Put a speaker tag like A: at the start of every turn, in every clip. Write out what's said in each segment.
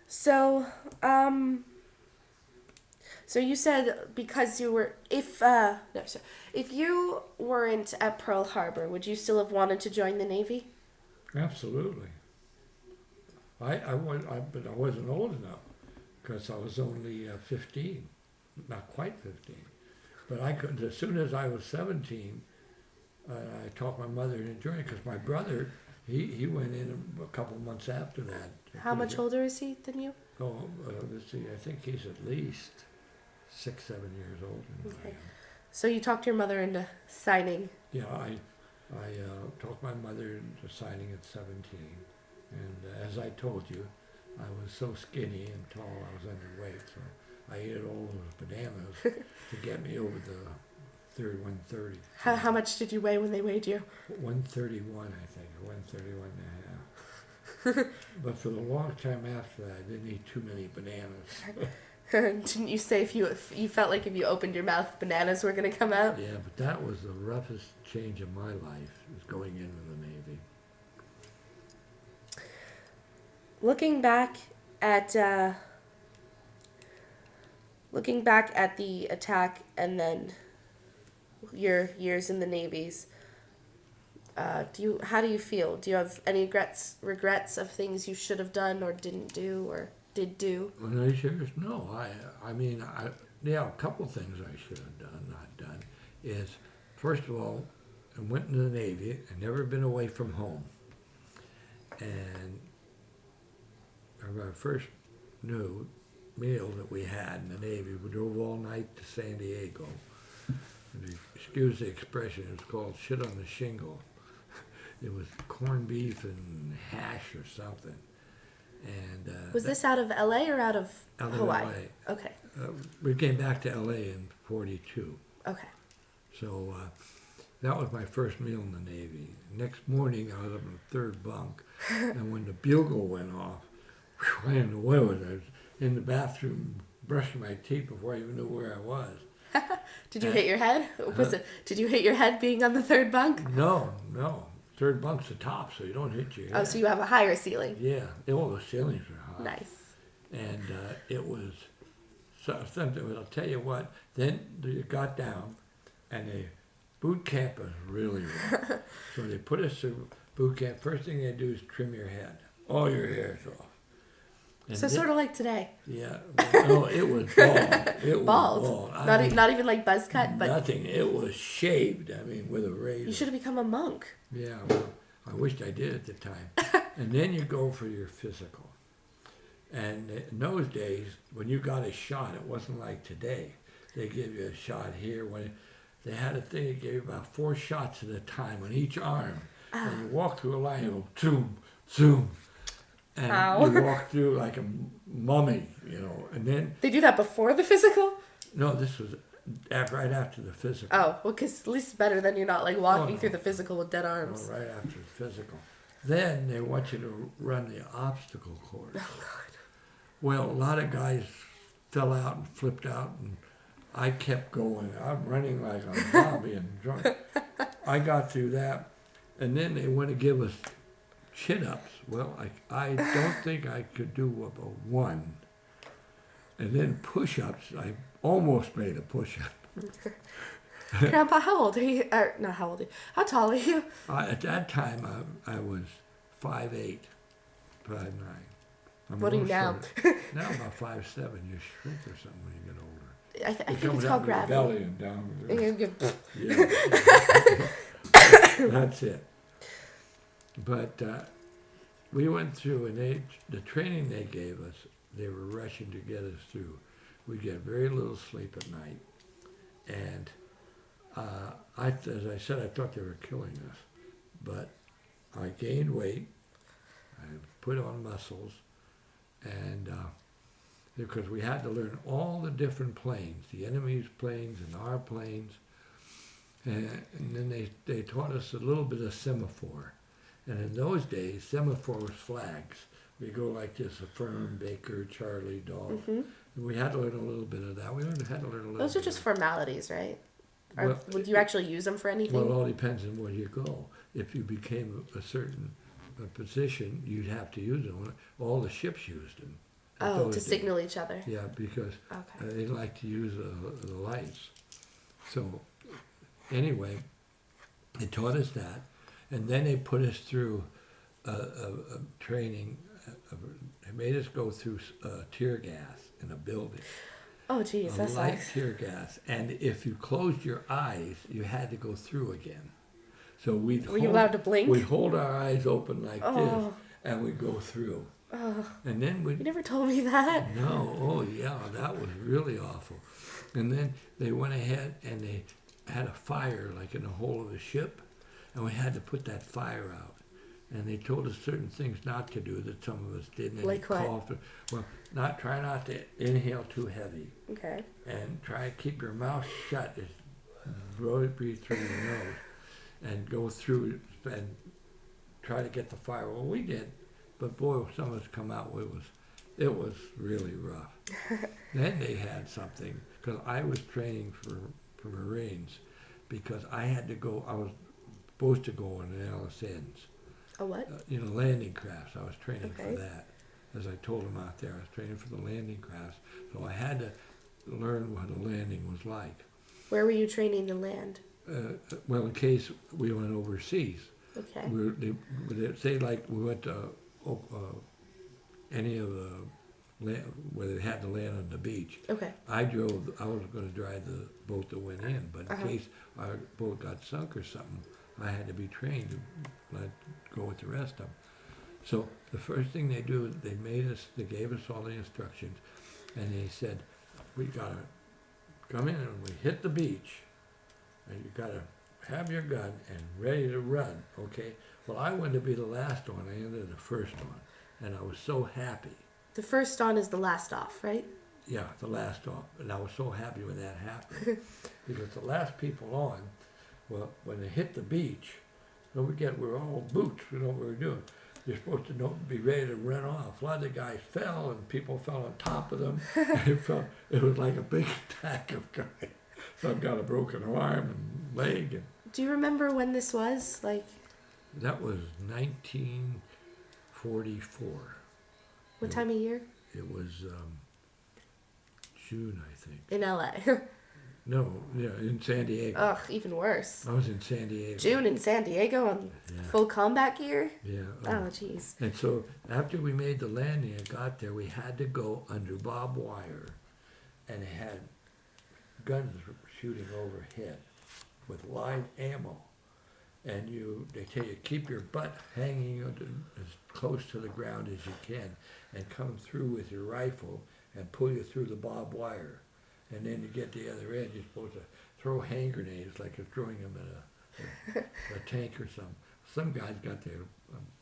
A: So, so you said because you were, no, so if you weren't at Pearl Harbor, would you still have wanted to join the Navy?
B: Absolutely. But I wasn't old enough because I was only 15, not quite 15. But I could, as soon as I was 17, I talked my mother into joining because my brother, he went in a couple months after that.
A: How much older is he than you?
B: Oh, let's see, I think he's at least 6, 7 years older than I
A: Okay.
B: am.
A: So you talked your mother into signing.
B: Yeah, I talked my mother into signing at 17. And as I told you, I was so skinny and tall, I was underweight, so I ate all those bananas to get me over the 130.
A: How much did you weigh when they weighed you?
B: 131, I think, or 131 and a half. But for the long time after that, I didn't eat too many bananas.
A: Didn't you say if you felt like if you opened your mouth, bananas were gonna come out?
B: Yeah, but that was the roughest change of my life, was going into the Navy.
A: Looking back at the attack and then your years in the navies, how do you feel? Do you have any regrets of things you should have done or didn't do or did do?
B: When I years, no, I mean, yeah, a couple things I should have done, not done, is, first of all, I went into the Navy. I'd never been away from home. And our first new meal that we had in the Navy, we drove all night to San Diego. And excuse the expression, it was called shit on the shingle. It was corned beef and hash or something. And
A: Was this out of LA or out of
B: out of
A: Hawaii?
B: LA.
A: Okay.
B: We came back to LA in '42.
A: Okay.
B: So that was my first meal in the Navy. Next morning, I was up in the third bunk, and when the bugle went off, I didn't know where I was. I was in the bathroom brushing my teeth before I even knew where I was.
A: Did you hit your head? Did you hit your head being on the third bunk?
B: No. Third bunk's the top, so you don't hit your head.
A: Oh, so you have a higher ceiling.
B: Yeah. All the ceilings were high.
A: Nice.
B: And it was something. I'll tell you what. Then you got down, and the boot camp was really rough. So they put us through boot camp. First thing they do is trim your head. All your hair's off. And
A: So sort of like today.
B: Yeah. No, it was bald. It was
A: Bald.
B: bald.
A: Not even like buzz cut, but
B: nothing. It was shaved. I mean, with a razor.
A: you should have become a monk.
B: Yeah. Well, I wished I did at the time. And then you go for your physical. And in those days, when you got a shot, it wasn't like today. They give you a shot here. When they had a thing that gave you about 4 shots at a time on each arm. And you walk through a line, you go zoom, zoom. And
A: Ow.
B: you walk through like a mummy, and then...
A: They do that before the physical?
B: No, this was right after the physical.
A: Oh, well, because at least it's better than you're not like walking
B: no.
A: through the physical with dead arms.
B: No, right after the physical. Then they want you to run the obstacle course.
A: Oh, God.
B: Well, a lot of guys fell out and flipped out, and I kept going. I'm running like a zombie and drunk. I got through that, and then they want to give us chin-ups. Well, I don't think I could do about 1. And then push-ups, I almost made a push-up.
A: Grandpa, how old are you? Not how old are you? How tall are you?
B: At that time, I was 5'8", 5'9".
A: What are you now?
B: Now I'm about 5'7". You shrink or something when you get older.
A: I think it's called gravity.
B: Belly and down.
A: Yeah.
B: That's it. But we went through, and the training they gave us, they were rushing to get us through. We get very little sleep at night, and as I said, I thought they were killing us, but I gained weight, I put on muscles, and because we had to learn all the different planes, the enemy's planes and our planes, and then they taught us a little bit of semaphore. And in those days, semaphore was flags. We go like this: Affirm, Baker, Charlie, Dog.
A: Mm-hmm.
B: And we had to learn a little bit of that. We had to learn a little.
A: Those are
B: bit
A: just
B: of
A: formalities, right? Or would you actually use them for anything?
B: Well, it all depends on where you go. If you became a certain a position, you'd have to use them. All the ships used them.
A: Oh, to signal each other.
B: Yeah, because
A: Okay.
B: they like to use the lights. So anyway, they taught us that, and then they put us through a training. They made us go through tear gas in a building.
A: Oh, geez,
B: A
A: that's
B: light
A: nice.
B: tear gas, and if you closed your eyes, you had to go through again. So
A: Were you allowed to blink?
B: We'd hold our eyes open like this,
A: Oh,
B: and we'd go through.
A: oh,
B: And then
A: you never told me that.
B: no, oh yeah, that was really awful. And then they went ahead and they had a fire like in the hull of the ship, and we had to put that fire out. And they told us certain things not to do that some of us didn't. And
A: Like what?
B: coughed. Well, try not to inhale too heavy,
A: Okay.
B: and try to keep your mouth shut. Just breathe through your nose, and go through and try to get the fire. Well, we did, but boy, some of us come out. It was really rough. Then they had something because I was training for Marines because I had to go. I was supposed to go on an LSNs.
A: A what?
B: Landing crafts. I was training
A: Okay.
B: for that. As I told them out there, I was training for the landing crafts. So I had to learn what a landing was like.
A: Where were you training to land?
B: Well, in case we went overseas,
A: Okay.
B: they say like we went to any of the where they had to land on the beach.
A: Okay.
B: I was going to drive the boat that went in, but in
A: Uh-huh.
B: case our boat got sunk or something, I had to be trained to go with the rest of them. So the first thing they do, they gave us all the instructions, and they said, we gotta come in and we hit the beach, and you gotta have your gun and ready to run, okay? Well, I wanted to be the last one. I ended the first one, and I was so happy.
A: The first on is the last off, right?
B: Yeah, the last off, and I was so happy when that happened, because the last people on, well, when they hit the beach, don't forget we're all boots. We know what we're doing. You're supposed to be ready to run off. A lot of the guys fell, and people fell on top of them. It was like a big attack of guys. Some got a broken arm and leg. And
A: Do you remember when this was?
B: that was 1944.
A: What time of year?
B: It was June, I think.
A: In LA.
B: No, yeah, in San Diego.
A: Ugh, even worse.
B: I was in San Diego.
A: June in San Diego on
B: Yeah.
A: full combat gear?
B: Yeah.
A: Oh, jeez.
B: And so after we made the landing and got there, we had to go under barbed wire, and they had guns shooting overhead with live ammo. And they tell you, keep your butt hanging as close to the ground as you can, and come through with your rifle and pull you through the barbed wire. And then you get to the other end, you're supposed to throw hand grenades like you're throwing them in a tank or something. Some guys got their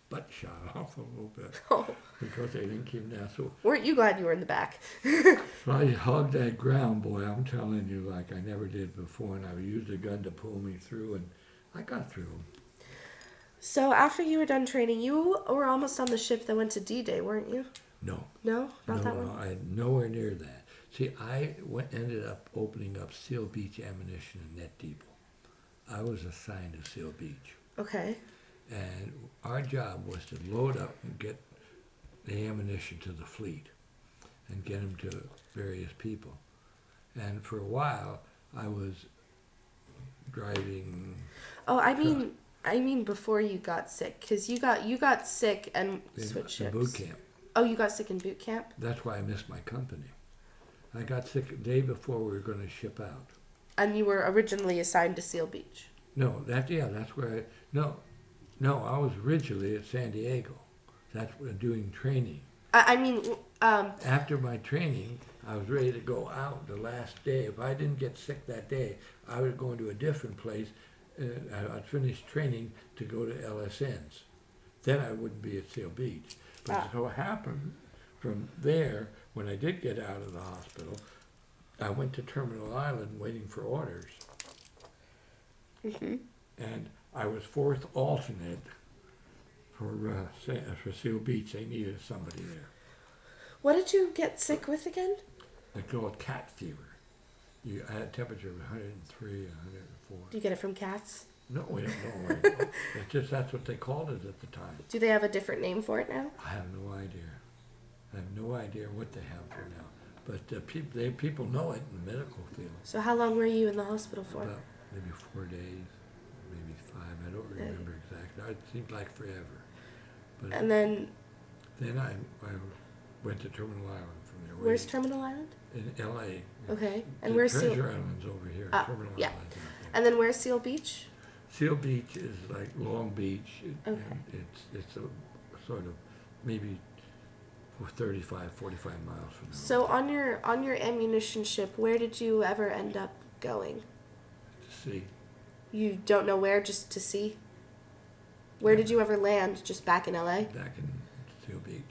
B: butt shot off a little bit
A: Oh,
B: because they didn't keep down. So
A: weren't you glad you were in the back?
B: I hugged that ground, boy. I'm telling you, like I never did before. And I used a gun to pull me through, and I got through them.
A: So after you were done training, you were almost on the ship that went to D-Day, weren't you?
B: No.
A: No? Not that
B: No,
A: one?
B: I nowhere near that. See, I ended up opening up Seal Beach Ammunition and Net Depot. I was assigned to Seal Beach.
A: Okay.
B: And our job was to load up and get the ammunition to the fleet and get them to various people. And for a while, I was driving.
A: Oh, I mean before you got sick, because you got sick and switched ships.
B: In boot camp.
A: Oh, you got sick in boot camp?
B: That's why I missed my company. I got sick the day before we were going to ship out.
A: And you were originally assigned to Seal Beach.
B: No, that's where no, I was originally at San Diego. That's where doing training. After my training, I was ready to go out the last day. If I didn't get sick that day, I was going to a different place. I'd finish training to go to LSNs. Then I wouldn't be at Seal Beach. But it so happened from there, when I did get out of the hospital, I went to Terminal Island waiting for orders.
A: Mm-hmm.
B: And I was fourth alternate for Seal Beach. They needed somebody there.
A: What did you get sick with again?
B: They call it cat fever. I had a temperature of 103, 104.
A: Do you get it from cats?
B: No, we don't know. It's just that's what they called it at the time.
A: Do they have a different name for it now?
B: I have no idea. I have no idea what they have for now. But people know it in the medical field.
A: So how long were you in the hospital for?
B: About maybe 4 days, maybe 5. I don't remember exactly. It seemed like forever. But
A: And then,
B: I went to Terminal Island from there.
A: where's Terminal Island?
B: In L.A.
A: Okay. And
B: The
A: where's
B: Treasure
A: Seal?
B: Island's over here.
A: Ah,
B: Terminal
A: yeah.
B: Island's out there.
A: And then where's Seal Beach?
B: Seal Beach is like Long Beach.
A: Okay.
B: And it's a sort of maybe 35, 45 miles from there.
A: So on your ammunition ship, where did you ever end up going?
B: To see.
A: You don't know where, just to see? Where did you ever land? Just back in LA?
B: Back in Seal Beach.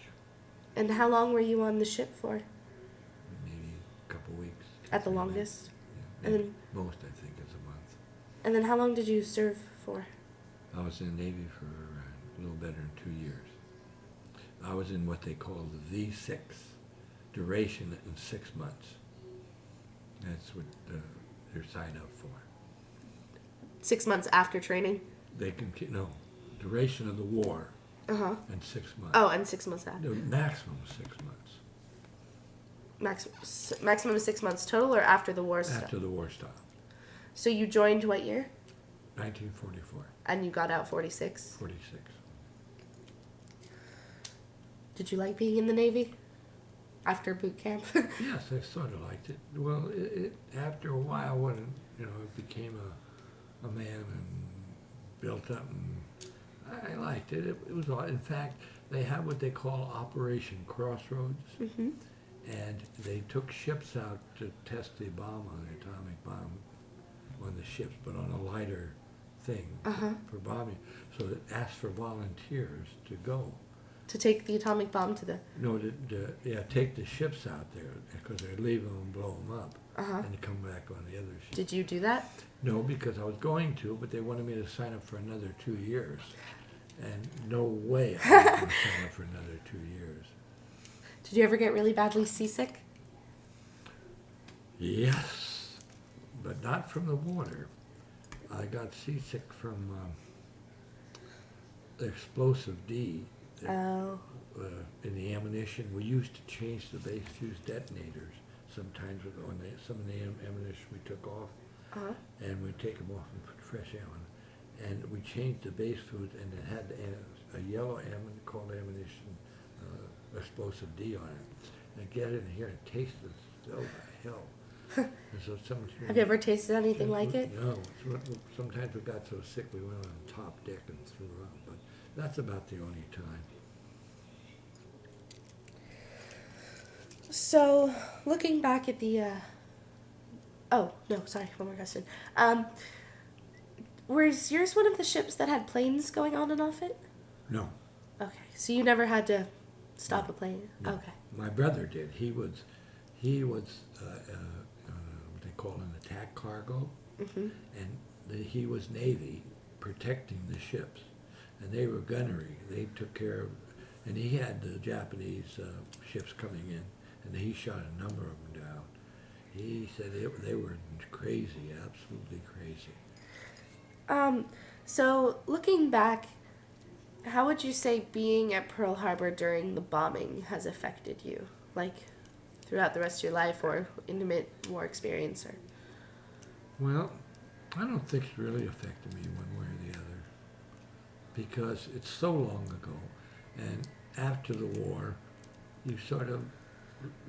A: And how long were you on the ship for?
B: Maybe a couple weeks.
A: At the
B: 3
A: longest?
B: weeks. Yeah,
A: And
B: maybe
A: then,
B: most, I think, is a month.
A: and then how long did you serve for?
B: I was in the Navy for a little better than 2 years. I was in what they call the V6, duration in 6 months. That's what they're signed up for.
A: 6 months after training?
B: They can, no, duration of the war
A: Uh-huh.
B: in 6 months.
A: Oh, and 6 months after.
B: The maximum is 6 months
A: Maximum 6 months total or after the war
B: after
A: stuff?
B: the war stopped.
A: So you joined what year?
B: 1944,
A: And you got out 46.
B: 46.
A: Did you like being in the Navy? After boot camp?
B: Yes, I sort of liked it. Well, after a while, when it became a man and built up, and I liked it. It was all. In fact, they have what they call Operation Crossroads,
A: Mm-hmm.
B: and they took ships out to test the bomb on the atomic bomb on the ships, but on a lighter thing
A: Uh-huh.
B: for bombing. So it asked for volunteers to go.
A: To take the atomic bomb to the...
B: No, take the ships out there because they'd leave them and blow them up,
A: Uh-huh.
B: and come back on the other ship.
A: Did you do that?
B: No, because I was going to, but they wanted me to sign up for another 2 years, and no way I was going to sign up for another 2 years.
A: Did you ever get really badly seasick?
B: Yes, but not from the water. I got seasick from explosive D.
A: Oh.
B: In the ammunition, we used to change the base fuse detonators sometimes on some of the ammunition we took off,
A: Uh-huh.
B: and we'd take them off and put fresh ammo. And we changed the base fuse, and it had a yellow called ammunition explosive D on it. And get in here and taste it so hell. And so
A: Have you ever tasted anything like it?
B: No. Sometimes we got so sick we went on the top deck and threw up, but that's about the only time.
A: So, looking back at the, oh, no, sorry, one more question. Was yours one of the ships that had planes going on and off it?
B: No.
A: Okay, so you never had to stop
B: No.
A: a plane?
B: No.
A: Okay.
B: My brother did. He was what they call an attack cargo,
A: Mm-hmm.
B: and he was Navy protecting the ships, and they were gunnery. They took care of, and he had the Japanese ships coming in, and he shot a number of them down. He said they were crazy, absolutely crazy.
A: So looking back, how would you say being at Pearl Harbor during the bombing has affected you? Like, throughout the rest of your life or intimate war experience? Or...
B: Well, I don't think it's really affected me one way or the other, because it's so long ago, and after the war, you sort of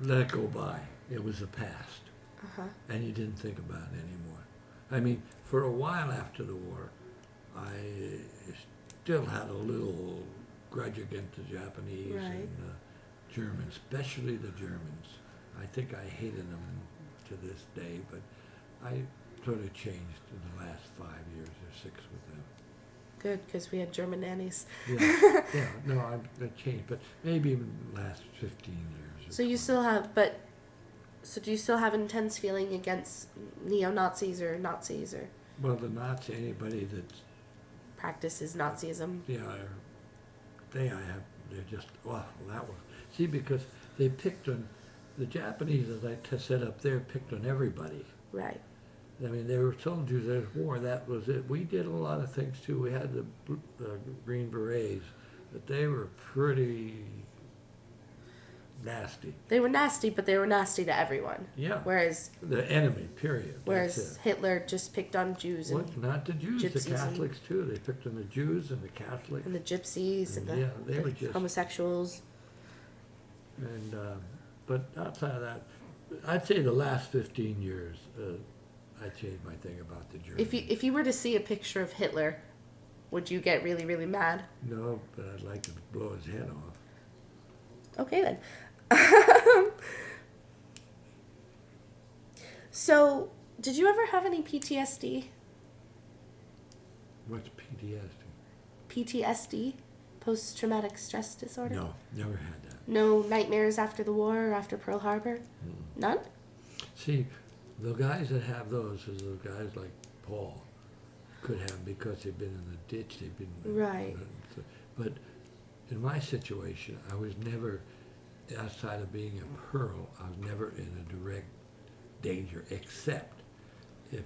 B: let it go by. It was the past,
A: Uh-huh.
B: and you didn't think about it anymore. I mean, for a while after the war, I still had a little grudge against the Japanese
A: Right.
B: and the Germans, especially the Germans. I think I hated them to this day, but I sort of changed in the last 5 years or 6 with them.
A: Good, because we had German nannies.
B: Yeah, yeah, no, I've changed, but maybe even the last 15 years.
A: So you still have, so do you still have intense feeling against neo-Nazis or Nazis or
B: Well, the Nazi, anybody that's,
A: practices Nazism?
B: yeah, they're just awful. That was, see, because they picked on, the Japanese, as I said up there, picked on everybody.
A: Right.
B: I mean, they were soldiers at war. That was it. We did a lot of things too. We had the Green Berets, but they were pretty nasty.
A: They were nasty, but they were nasty to everyone.
B: Yeah.
A: Whereas
B: The enemy, period.
A: Whereas Hitler just picked on Jews and
B: not the Jews,
A: gypsies
B: the Catholics too. They picked on the Jews and the Catholics.
A: and the gypsies and
B: Yeah, they
A: the
B: were just-
A: homosexuals.
B: And but outside of that, I'd say the last 15 years, I changed my thing about the Germans.
A: If you were to see a picture of Hitler, would you get really, really mad?
B: No, but I'd like to blow his head off.
A: Okay then. So, did you ever have any PTSD?
B: What's PTSD?
A: PTSD? Post-traumatic stress disorder?
B: No, never had that.
A: No nightmares after the war or after Pearl Harbor? None?
B: See, the guys that have those is the guys like Paul could have because they've been in the ditch, they've been...
A: Right.
B: But in my situation, I was never, outside of being a Pearl, I was never in a direct danger, except if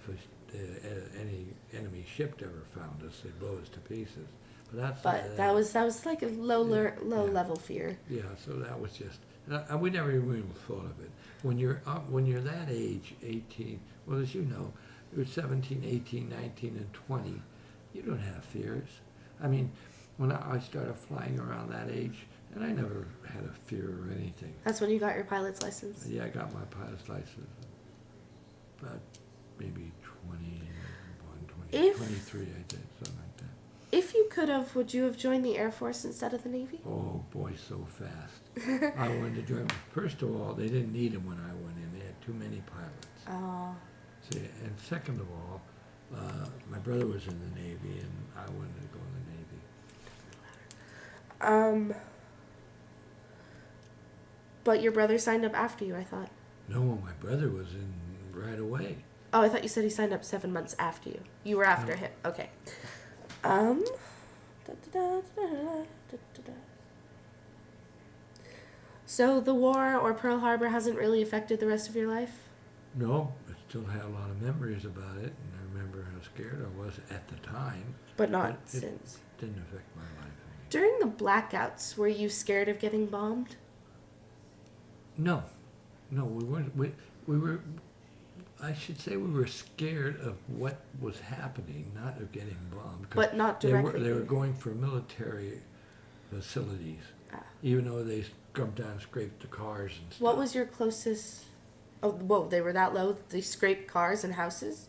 B: any enemy ship ever found us, they'd blow us to pieces. But outside of
A: But that was like a low
B: Yeah.
A: level fear.
B: Yeah, so that was just, we never even thought of it. When you're that age, 18, well, as you know, you're 17, 18, 19, and 20, you don't have fears. I mean, when I started flying around that age, and I never had a fear or anything.
A: That's when you got your pilot's license.
B: Yeah, I got my pilot's license about maybe 21, 23, I did, something like that.
A: If you could have, would you have joined the Air Force instead of the Navy?
B: Oh boy, so fast. I wanted to join. First of all, they didn't need them when I went in. They had too many pilots.
A: Oh.
B: See, and second of all, my brother was in the Navy, and I wanted to go in the Navy.
A: But your brother signed up after you, I thought.
B: No, my brother was in right away.
A: Oh, I thought you said he signed up 7 months after you. You were after him. Okay. So the war or Pearl Harbor hasn't really affected the rest of your life?
B: No, I still have a lot of memories about it, and I remember how scared I was at the time.
A: But not
B: It
A: since.
B: didn't affect my life any.
A: During the blackouts, were you scared of getting bombed?
B: No, we weren't. We were. I should say we were scared of what was happening, not of getting bombed. 'Cause
A: But not directly.
B: They were going for military facilities, even though they come down and scraped the cars and stuff.
A: What was your closest... Oh, whoa, they were that low? They scraped cars and houses?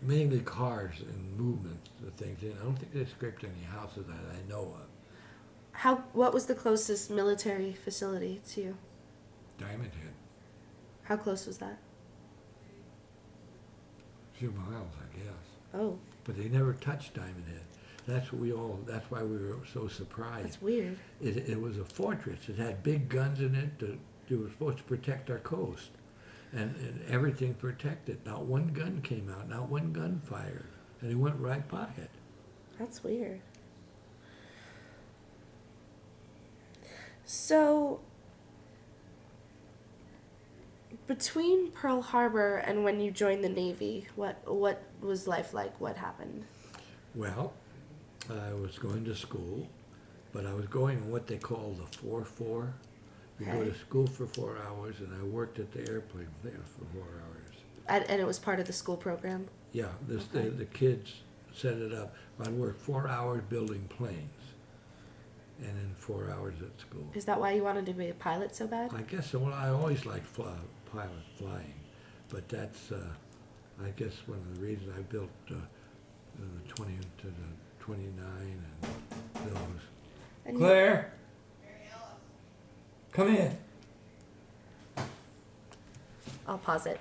B: Mainly cars and movements of things. I don't think they scraped any houses that I know of.
A: What was the closest military facility to you?
B: Diamond Head,
A: How close was that?
B: a few miles, I guess.
A: Oh,
B: But they never touched Diamond Head. That's why we were so surprised.
A: that's weird.
B: It was a fortress. It had big guns in it that were supposed to protect our coast. And everything protected. Not one gun came out, not one gun fired. And he went right by it.
A: That's weird. So, between Pearl Harbor and when you joined the Navy, what was life like? What happened?
B: Well, I was going to school, but I was going in what they call the 4-4. You go to
A: Okay.
B: school for 4 hours, and I worked at the airplane there for 4 hours.
A: And it was part of the school program?
B: Yeah,
A: Okay.
B: the kids set it up. I'd work 4 hours building planes, and then 4 hours at school.
A: Is that why you wanted to be a pilot so bad?
B: I guess so. Well, I always liked pilot flying, but that's, I guess, one of the reasons I built the 20 to the 29 and those.
A: And
B: Claire, come in.
A: I'll pause it.